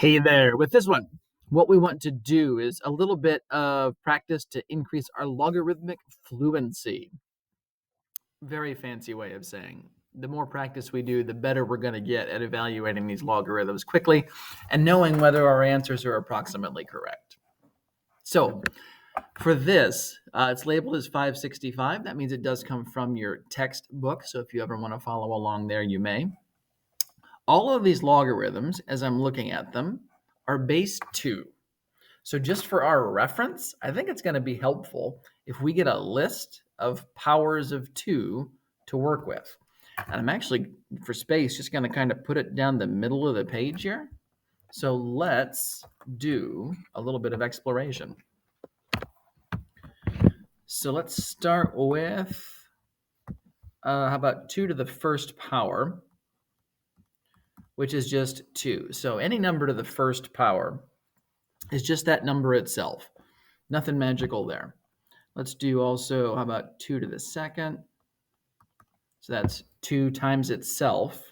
Hey there. With this one, what we want to do is a little bit of practice to increase our logarithmic fluency. Very fancy way of saying the more practice we do, the better we're going to get at evaluating these logarithms quickly and knowing whether our answers are approximately correct. So for this, it's labeled as 565. That means it does come from your textbook. So if you ever want to follow along there, you may. All of these logarithms, as I'm looking at them, are base 2. So just for our reference, I think it's going to be helpful if we get a list of powers of 2 to work with. And I'm actually, for space, just going to kind of put it down the middle of the page here. So let's do a little bit of exploration. So let's start with, how about 2 to the first power, which is just 2. So any number to the first power is just that number itself. Nothing magical there. Let's do also, how about 2 to the second? So that's 2 times itself.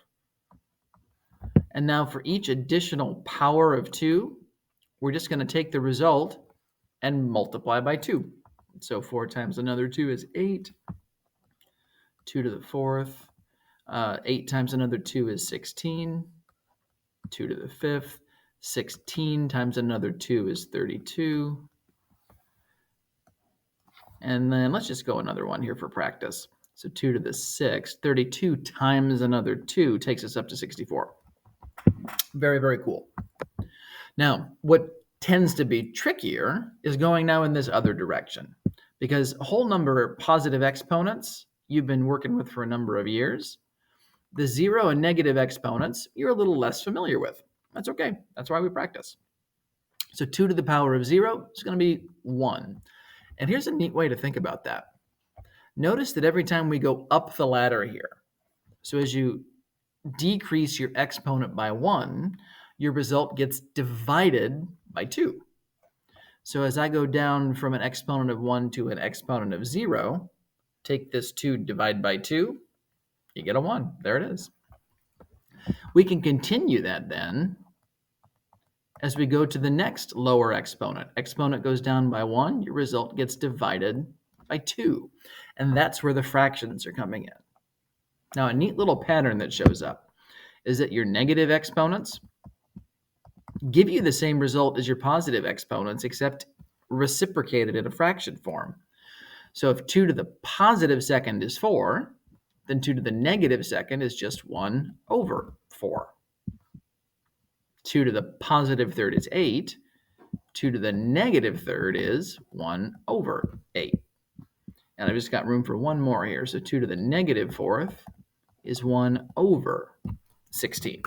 And now for each additional power of 2, we're just going to take the result and multiply by 2. So 4 times another 2 is 8. 2 to the fourth. 8 times another 2 is 16. 2 to the fifth. 16 times another 2 is 32. And then let's just go another one here for practice. So 2 to the sixth. 32 times another 2 takes us up to 64. Very, very cool. Now, what tends to be trickier is going now in this other direction, because a whole number of positive exponents you've been working with for a number of years. The zero and negative exponents you're a little less familiar with. That's okay. That's why we practice. So 2 to the power of 0 is going to be 1. And here's a neat way to think about that. Notice that every time we go up the ladder here, so as you decrease your exponent by 1, your result gets divided by 2. So as I go down from an exponent of 1 to an exponent of 0, take this 2, divide by 2, you get a 1. There it is. We can continue that then as we go to the next lower exponent. Exponent goes down by 1, your result gets divided by 2. And that's where the fractions are coming in. Now, a neat little pattern that shows up is that your negative exponents give you the same result as your positive exponents, except reciprocated in a fraction form. So if 2 to the positive second is 4, then 2 to the negative second is just 1 over 4. 2 to the positive third is 8. 2 to the negative third is 1 over 8. And I've just got room for one more here. So 2 to the negative fourth is 1 over 16.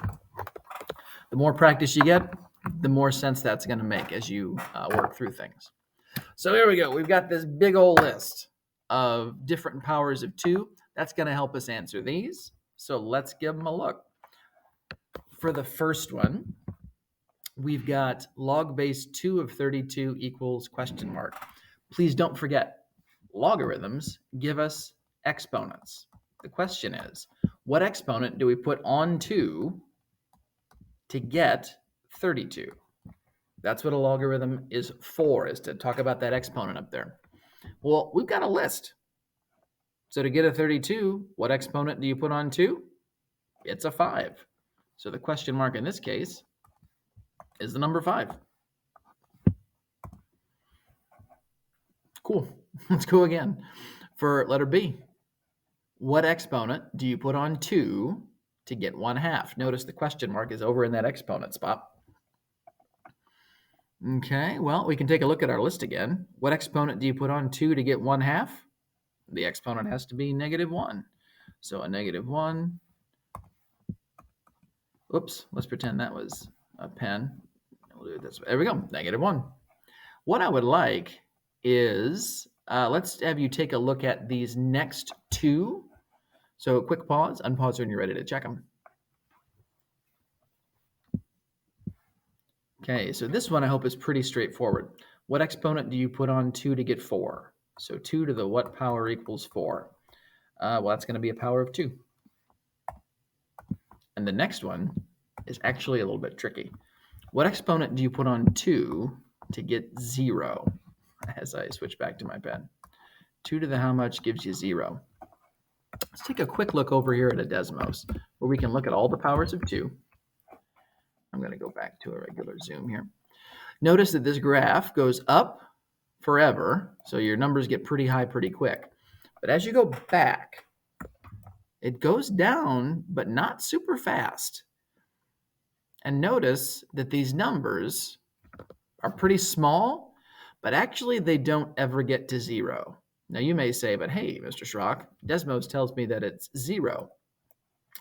The more practice you get, the more sense that's going to make as you work through things. So here we go. We've got this big old list of different powers of 2. That's going to help us answer these. So let's give them a look. For the first one, we've got log base 2 of 32 equals question mark. Please don't forget, logarithms give us exponents. The question is, what exponent do we put on 2 to get 32? That's what a logarithm is for, is to talk about that exponent up there. Well, we've got a list. So to get a 32, what exponent do you put on 2? It's a 5. So the question mark in this case is the number 5. Cool. Let's go again. For letter B, what exponent do you put on 2 to get 1/2? Notice the question mark is over in that exponent spot. Okay, well, we can take a look at our list again. What exponent do you put on 2 to get 1/2? The exponent has to be -1. So a -1. Oops, let's pretend that was a pen. We'll do it this way. There we go, -1. What I would like is, let's have you take a look at these next 2. So quick pause, unpause when you're ready to check them. Okay, so this one I hope is pretty straightforward. What exponent do you put on 2 to get 4? So 2 to the what power equals 4? Well, that's going to be a power of 2. And the next one is actually a little bit tricky. What exponent do you put on 2 to get 0? As I switch back to my pen. 2 to the how much gives you 0. Let's take a quick look over here at a Desmos, where we can look at all the powers of 2. I'm going to go back to a regular zoom here. Notice that this graph goes up forever, so your numbers get pretty high pretty quick. But as you go back, it goes down, but not super fast. And notice that these numbers are pretty small, but actually they don't ever get to 0. Now you may say, but hey, Mr. Schrock, Desmos tells me that it's 0.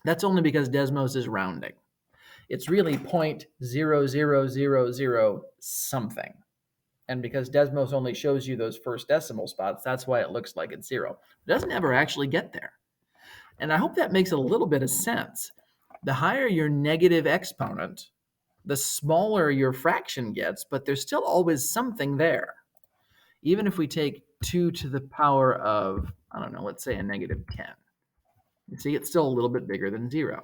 That's only because Desmos is rounding. It's really 0.0000 something. And because Desmos only shows you those first decimal spots, that's why it looks like it's 0. It doesn't ever actually get there. And I hope that makes a little bit of sense. The higher your negative exponent, the smaller your fraction gets, but there's still always something there. Even if we take 2 to the power of, I don't know, let's say a negative 10. You see, it's still a little bit bigger than 0.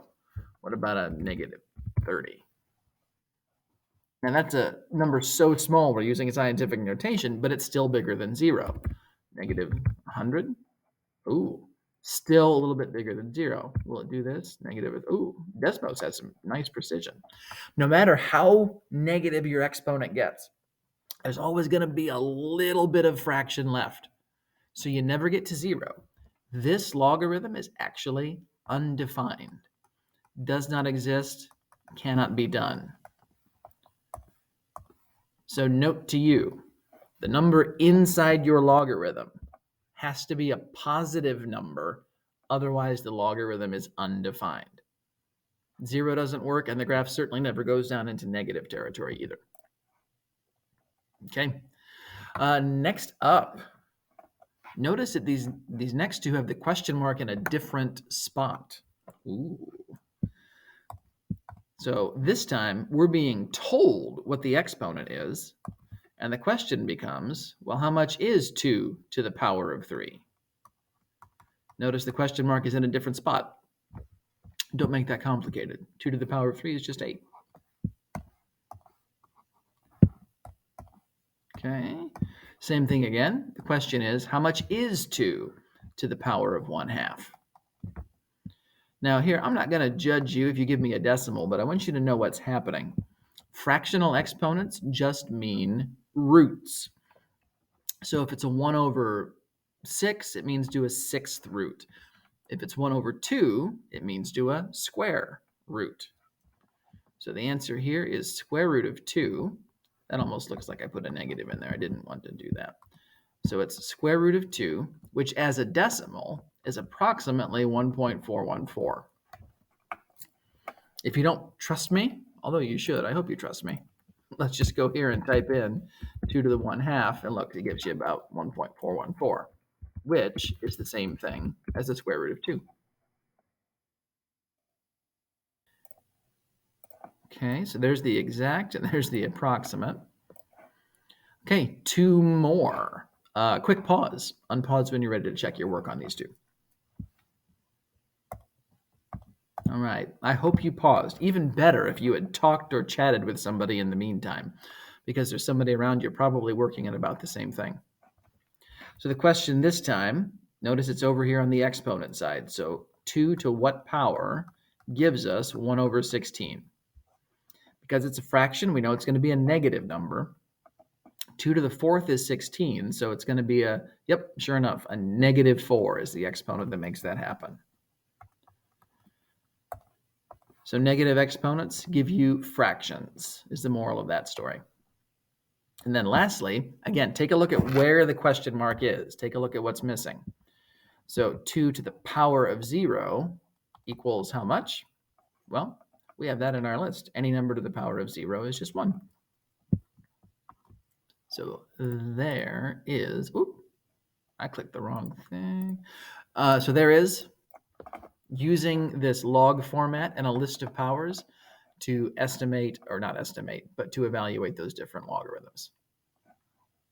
What about a negative 30? And that's a number so small we're using scientific notation, but it's still bigger than 0. Negative 100? Ooh, still a little bit bigger than 0. Will it do this? Negative, ooh, Desmos has some nice precision. No matter how negative your exponent gets, there's always going to be a little bit of fraction left. So you never get to 0. This logarithm is actually undefined. Does not exist, cannot be done. So note to you, the number inside your logarithm has to be a positive number, otherwise the logarithm is undefined. 0 doesn't work, and the graph certainly never goes down into negative territory either. Okay, next up, notice that these next two have the question mark in a different spot. Ooh. So this time we're being told what the exponent is, and the question becomes, well, how much is 2 to the power of 3? Notice the question mark is in a different spot. Don't make that complicated. 2 to the power of 3 is just 8. Okay, same thing again. The question is, how much is 2 to the power of 1/2? Now here, I'm not going to judge you if you give me a decimal, but I want you to know what's happening. Fractional exponents just mean roots. So if it's a 1/6, it means do a 6th root. If it's 1/2, it means do a square root. So the answer here is square root of 2. That almost looks like I put a negative in there. I didn't want to do that. So it's square root of 2, which as a decimal is approximately 1.414. If you don't trust me, although you should, I hope you trust me, let's just go here and type in 2 to the 1/2, and look, it gives you about 1.414, which is the same thing as the square root of 2. Okay, so there's the exact and there's the approximate. Okay, 2 more. Quick pause. Unpause when you're ready to check your work on these 2. All right, I hope you paused. Even better if you had talked or chatted with somebody in the meantime, because there's somebody around you probably working at about the same thing. So the question this time, notice it's over here on the exponent side. So 2 to what power gives us 1/16? Because it's a fraction, we know it's going to be a negative number. 2 to the 4th is 16, so it's going to be a, yep, sure enough, a -4 is the exponent that makes that happen. So negative exponents give you fractions, is the moral of that story. And then lastly, again, take a look at where the question mark is. Take a look at what's missing. So 2 to the power of 0 equals how much? Well, we have that in our list. Any number to the power of 0 is just 1. So there is, oop, I clicked the wrong thing. So there is, using this log format and a list of powers to estimate, or not estimate, but to evaluate those different logarithms.